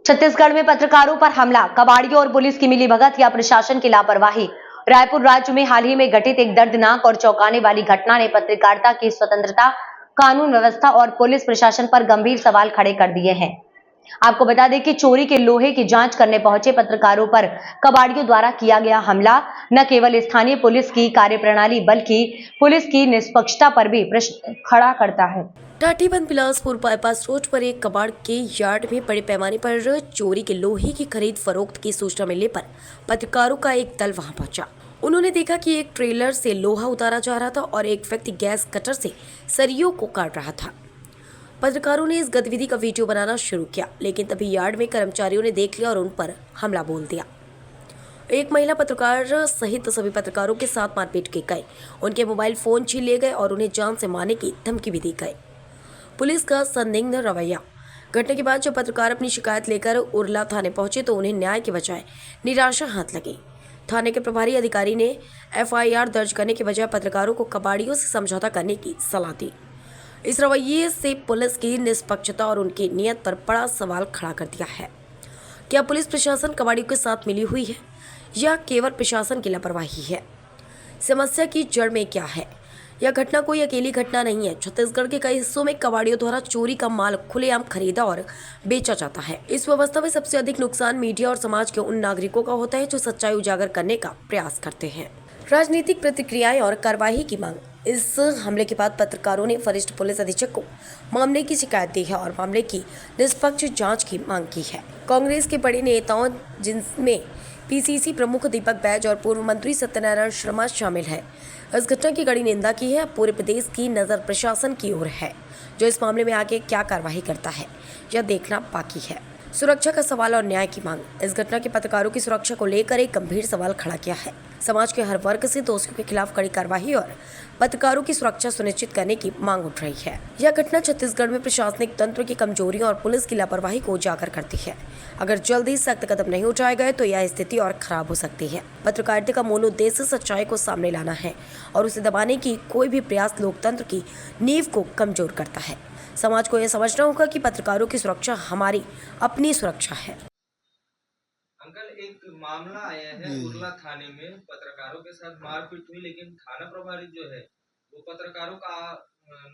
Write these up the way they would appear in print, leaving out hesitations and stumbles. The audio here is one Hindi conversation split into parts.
छत्तीसगढ़ में पत्रकारों पर हमला, कबाड़ियों और पुलिस की मिलीभगत या प्रशासन की लापरवाही। रायपुर राज्य में हाल ही में घटित एक दर्दनाक और चौंकाने वाली घटना ने पत्रकारिता की स्वतंत्रता, कानून व्यवस्था और पुलिस प्रशासन पर गंभीर सवाल खड़े कर दिए हैं। आपको बता दें कि चोरी के लोहे की जांच करने पहुंचे पत्रकारों पर कबाड़ियों द्वारा किया गया हमला न केवल स्थानीय पुलिस की कार्यप्रणाली बल्कि पुलिस की निष्पक्षता पर भी प्रश्न खड़ा करता है। टाटीबंध बिलासपुर बाईपास रोड पर एक कबाड़ के यार्ड में बड़े पैमाने पर चोरी के लोहे की खरीद फरोख्त की सूचना मिलने पर पत्रकारों का एक दल वहां पहुंचा। उन्होंने देखा कि एक ट्रेलर से लोहा उतारा जा रहा था और एक व्यक्ति गैस कटर से सरियों को काट रहा था। पत्रकारों ने इस गतिविधि का वीडियो बनाना शुरू किया, लेकिन तभी यार्ड में कर्मचारियों ने देख लिया और उन पर हमला बोल दिया। एक महिला पत्रकार सहित सभी पत्रकारों के साथ मारपीट की गई, उनके मोबाइल फोन छीन लिए गए और उन्हें जान से मारने की धमकी भी दी गई। पुलिस का संदिग्ध रवैया। घटना के बाद जब पत्रकार अपनी शिकायत लेकर उरला थाने पहुंचे तो उन्हें न्याय के बजाय निराशा हाथ लगी। थाने के प्रभारी अधिकारी ने एफआईआर दर्ज करने के बजाय पत्रकारों को कबाड़ियों से समझौता करने की सलाह दी। इस रवैये से पुलिस की निष्पक्षता और उनकी नीयत पर बड़ा सवाल खड़ा कर दिया है। क्या पुलिस प्रशासन कबाड़ियों के साथ मिली हुई है या केवल प्रशासन की लापरवाही है? समस्या की जड़ में क्या है? यह घटना कोई अकेली घटना नहीं है। छत्तीसगढ़ के कई हिस्सों में कबाड़ियों द्वारा चोरी का माल खुलेआम खरीदा और बेचा जाता है। इस व्यवस्था में सबसे अधिक नुकसान मीडिया और समाज के उन नागरिकों का होता है जो सच्चाई उजागर करने का प्रयास करते हैं। राजनीतिक प्रतिक्रियाएं और कार्यवाही की मांग। इस हमले के बाद पत्रकारों ने वरिष्ठ पुलिस अधीक्षक को मामले की शिकायत दी है और मामले की निष्पक्ष जांच की मांग की है। कांग्रेस के बड़े नेताओं जिनमें पीसीसी प्रमुख दीपक बैज और पूर्व मंत्री सत्यनारायण शर्मा शामिल है, इस घटना की कड़ी निंदा की है। पूरे प्रदेश की नजर प्रशासन की ओर है, जो इस मामले में आगे क्या कार्रवाई करता है यह देखना बाकी है। सुरक्षा का सवाल और न्याय की मांग। इस घटना के पत्रकारों की सुरक्षा को लेकर एक गंभीर सवाल खड़ा किया है। समाज के हर वर्ग से दोषियों के खिलाफ कड़ी कार्रवाई और पत्रकारों की सुरक्षा सुनिश्चित करने की मांग उठ रही है। यह घटना छत्तीसगढ़ में प्रशासनिक तंत्र की कमजोरियों और पुलिस की लापरवाही को उजागर करती है। अगर जल्द ही सख्त कदम नहीं उठाए गए तो यह स्थिति और खराब हो सकती है। पत्रकारिता का मूल उद्देश्य सच्चाई को सामने लाना है और उसे दबाने की कोई भी प्रयास लोकतंत्र की नींव को कमजोर करता है। समाज को यह समझना होगा कि पत्रकारों की सुरक्षा हमारी अपनी सुरक्षा है। अंकल, एक मामला आया है उरला थाने में, पत्रकारों के साथ मारपीट हुई, लेकिन थाना प्रभारी जो है वो पत्रकारों का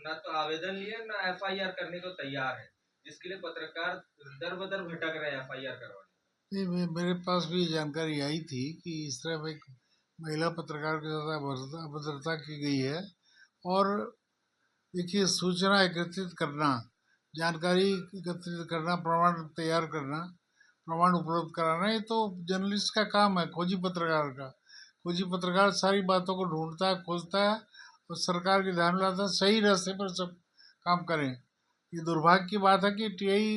न तो आवेदन लिए न एफआईआर करने को तैयार है, जिसके लिए पत्रकार दर बदर भटक रहे हैं एफआईआर करवाने। नहीं, मेरे पास भी जानकारी आई थी कि इस तरह एक महिला पत्रकार के साथ अभद्रता की गई है। और देखिए, सूचना एकत्रित करना, जानकारी एकत्रित करना, प्रमाण तैयार करना, प्रमाण उपलब्ध कराना, ये तो जर्नलिस्ट का काम है, खोजी पत्रकार का। खोजी पत्रकार सारी बातों को ढूंढता है, खोजता है और सरकार के ध्यान में लाता है, सही रास्ते पर सब काम करें। ये दुर्भाग्य की बात है कि टीआई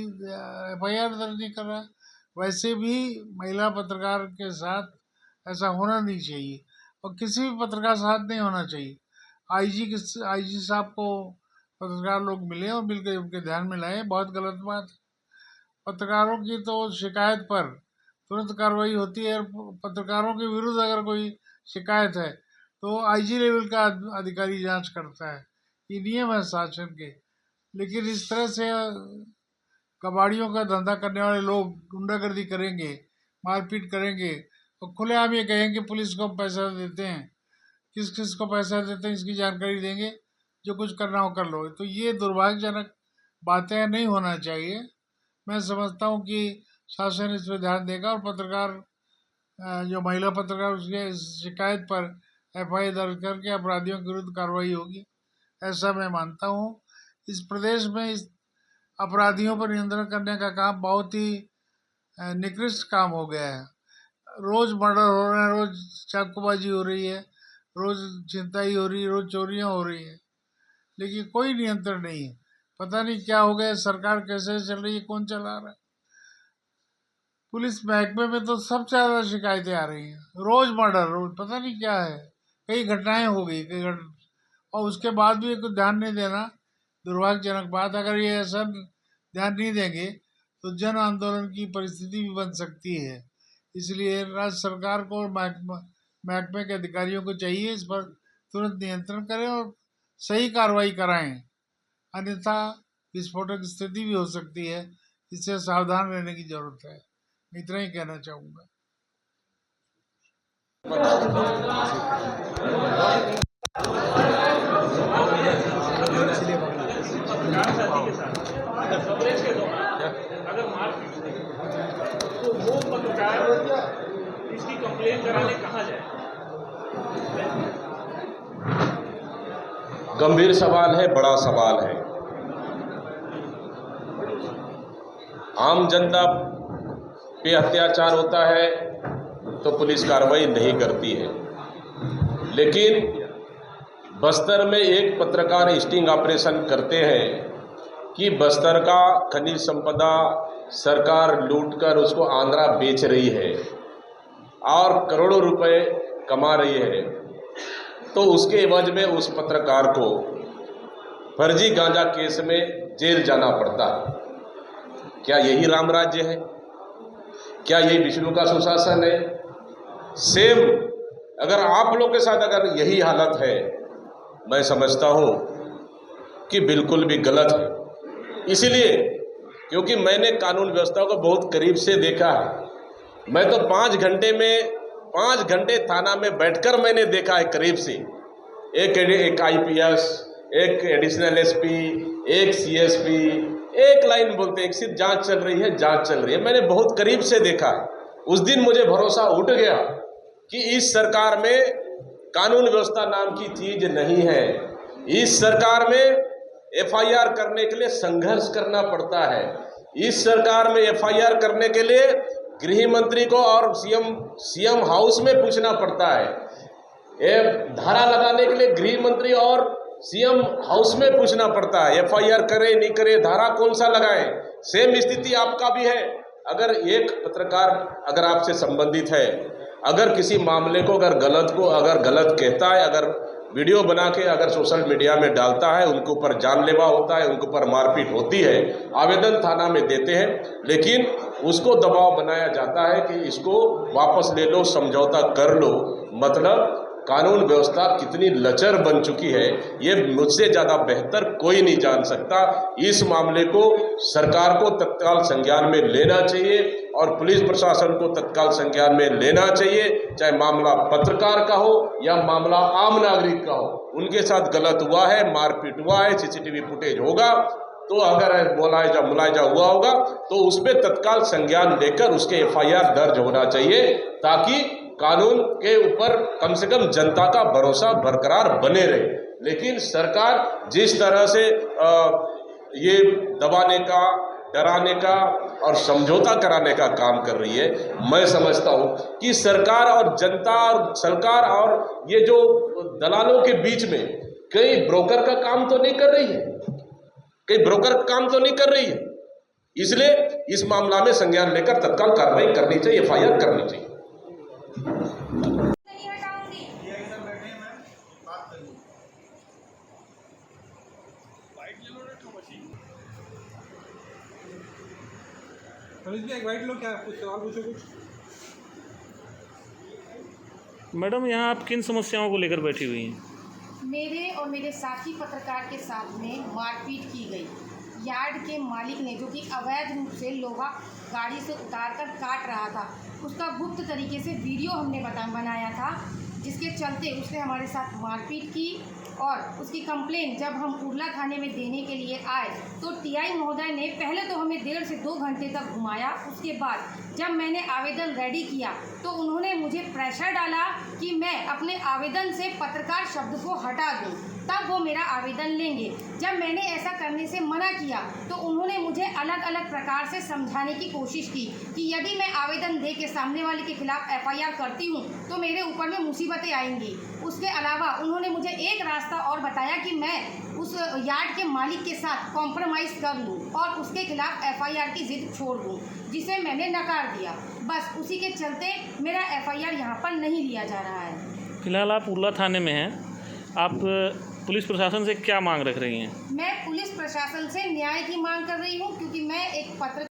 एफआईआर दर्ज नहीं कर रहा है। वैसे भी महिला पत्रकार के साथ ऐसा होना नहीं चाहिए और किसी भी पत्रकार के साथ नहीं होना चाहिए। आईजी साहब को पत्रकार लोग मिले और मिलकर उनके ध्यान में लाए, बहुत गलत बात है। पत्रकारों की तो शिकायत पर तुरंत कार्रवाई होती है। पत्रकारों के विरुद्ध अगर कोई शिकायत है तो आईजी लेवल का अधिकारी जांच करता है। ये नियम है शासन के। लेकिन इस तरह से कबाड़ियों का धंधा करने वाले लोग गुंडागर्दी करेंगे, मारपीट करेंगे और खुलेआम ये कहेंगे पुलिस को पैसा देते हैं। किस किस को पैसा देते हैं इसकी जानकारी देंगे, जो कुछ करना हो कर लो। तो ये दुर्भाग्यजनक बातें नहीं होना चाहिए। मैं समझता हूँ कि शासन इस पर ध्यान देगा और पत्रकार जो महिला पत्रकार उसके शिकायत पर एफआईआर दर्ज करके अपराधियों के विरुद्ध कार्रवाई होगी, ऐसा मैं मानता हूँ। इस प्रदेश में इस अपराधियों पर नियंत्रण करने का काम बहुत ही निकृष्ट काम हो गया है। रोज मर्डर हो रहे हैं, रोज चाकूबाजी हो रही है, रोज छिनताई हो रही है, रोज चोरियां हो रही है, लेकिन कोई नियंत्रण नहीं है। पता नहीं क्या हो गया, सरकार कैसे चल रही है, कौन चला रहा है। पुलिस महकमे में तो सबसे ज्यादा शिकायतें आ रही हैं, रोज मर्डर, रोज पता नहीं क्या है। कई घटनाएं हो गई, और उसके बाद भी कुछ ध्यान नहीं देना दुर्भाग्यजनक बात। अगर ये ऐसा ध्यान नहीं देंगे तो जन आंदोलन की परिस्थिति भी बन सकती है। इसलिए राज्य सरकार को और महकमे के अधिकारियों को चाहिए इस पर तुरंत नियंत्रण करें और सही कार्रवाई कराएं, अन्यथा विस्फोटक स्थिति भी हो सकती है इससे सावधान रहने की जरूरत है। मैं इतना ही कहना चाहूँगा। अगर मारपीट हुई तो वो पत्रकार इसकी कंप्लेंट कराने कहाँ जाए? गंभीर सवाल है, बड़ा सवाल है। आम जनता पे अत्याचार होता है तो पुलिस कार्रवाई नहीं करती है, लेकिन बस्तर में एक पत्रकार स्टिंग ऑपरेशन करते हैं कि बस्तर का खनिज संपदा सरकार लूटकर उसको आंध्रा बेच रही है और करोड़ों रुपए कमा रही है, तो उसके एवज में उस पत्रकार को फर्जी गांजा केस में जेल जाना पड़ता है। क्या यही राम राज्य है? क्या यही विष्णु का सुशासन है? सेम अगर आप लोग के साथ अगर यही हालत है, मैं समझता हूँ कि बिल्कुल भी गलत है। इसीलिए क्योंकि मैंने कानून व्यवस्था को बहुत करीब से देखा है। मैं तो 5 घंटे थाना में बैठकर मैंने देखा है करीब से। एक IPS, एक एडिशनल SP, एक CSP, एक लाइन बोलते हैं, एक सिर्फ जांच चल रही है। मैंने बहुत करीब से देखा है। उस दिन मुझे भरोसा उठ गया कि इस सरकार में कानून व्यवस्था नाम की चीज नहीं है। इस सरकार में FIR करने के लिए संघर्ष करना पड़ता है। इस सरकार में FIR करने के लिए गृह मंत्री को और सीएम हाउस में पूछना पड़ता है। ये धारा लगाने के लिए गृह मंत्री और सीएम हाउस में पूछना पड़ता है। FIR करे नहीं करे, धारा कौन सा लगाए। सेम स्थिति आपका भी है। अगर एक पत्रकार अगर आपसे संबंधित है, अगर किसी मामले को अगर गलत कहता है, अगर वीडियो बना के अगर सोशल मीडिया में डालता है, उनके ऊपर जानलेवा होता है, उनके ऊपर मारपीट होती है, आवेदन थाना में देते हैं, लेकिन उसको दबाव बनाया जाता है कि इसको वापस ले लो, समझौता कर लो। मतलब कानून व्यवस्था कितनी लचर बन चुकी है, ये मुझसे ज़्यादा बेहतर कोई नहीं जान सकता। इस मामले को सरकार को तत्काल संज्ञान में लेना चाहिए और पुलिस प्रशासन को तत्काल संज्ञान में लेना चाहिए, चाहे मामला पत्रकार का हो या मामला आम नागरिक का हो। उनके साथ गलत हुआ है, मारपीट हुआ है, CCTV फुटेज होगा, तो अगर मुलायजा हुआ होगा तो उस पर तत्काल संज्ञान लेकर उसके FIR दर्ज होना चाहिए, ताकि कानून के ऊपर कम से कम जनता का भरोसा बरकरार बने रहे। लेकिन सरकार जिस तरह से ये दबाने का, डराने का और समझौता कराने का काम कर रही है, मैं समझता हूँ कि सरकार और जनता और सरकार और ये जो दलालों के बीच में कई ब्रोकर का काम तो नहीं कर रही है, इसलिए इस मामला में संज्ञान लेकर तत्काल कार्रवाई करनी चाहिए, FIR करनी चाहिए। एक वाइट लो, क्या कुछ सवाल पूछो कुछ। मैडम, यहाँ आप किन समस्याओं को लेकर बैठी हुई हैं? मेरे और मेरे साथी पत्रकार के साथ में मारपीट की गई। यार्ड के मालिक ने, जो कि अवैध रूप से लोहा गाड़ी से उतारकर काट रहा था, उसका गुप्त तरीके से वीडियो हमने बनाया था, जिसके चलते उसने हमारे साथ मारपीट की। और उसकी कंप्लेन जब हम उरला थाने में देने के लिए आए तो TI महोदय ने पहले तो हमें 1.5 से 2 घंटे तक घुमाया। उसके बाद जब मैंने आवेदन रेडी किया तो उन्होंने मुझे प्रेशर डाला कि मैं अपने आवेदन से पत्रकार शब्द को हटा दूं, तब वो मेरा आवेदन लेंगे। जब मैंने ऐसा करने से मना किया तो उन्होंने मुझे अलग अलग प्रकार से समझाने की कोशिश की कि यदि मैं आवेदन दे के सामने वाले के खिलाफ FIR करती हूँ तो मेरे ऊपर में मुसीबतें आएंगी। उसके अलावा उन्होंने मुझे एक रास्ता और बताया कि मैं उस यार्ड के मालिक के साथ कॉम्प्रोमाइज़ कर लूँ और उसके खिलाफ FIR की ज़िद छोड़ दूँ, जिसे मैंने नकार दिया। बस उसी के चलते मेरा FIR यहाँ पर नहीं लिया जा रहा है। फिलहाल आप उरला थाने में हैं, आप पुलिस प्रशासन से क्या मांग रख रही हैं? मैं पुलिस प्रशासन से न्याय की मांग कर रही हूँ, क्योंकि मैं एक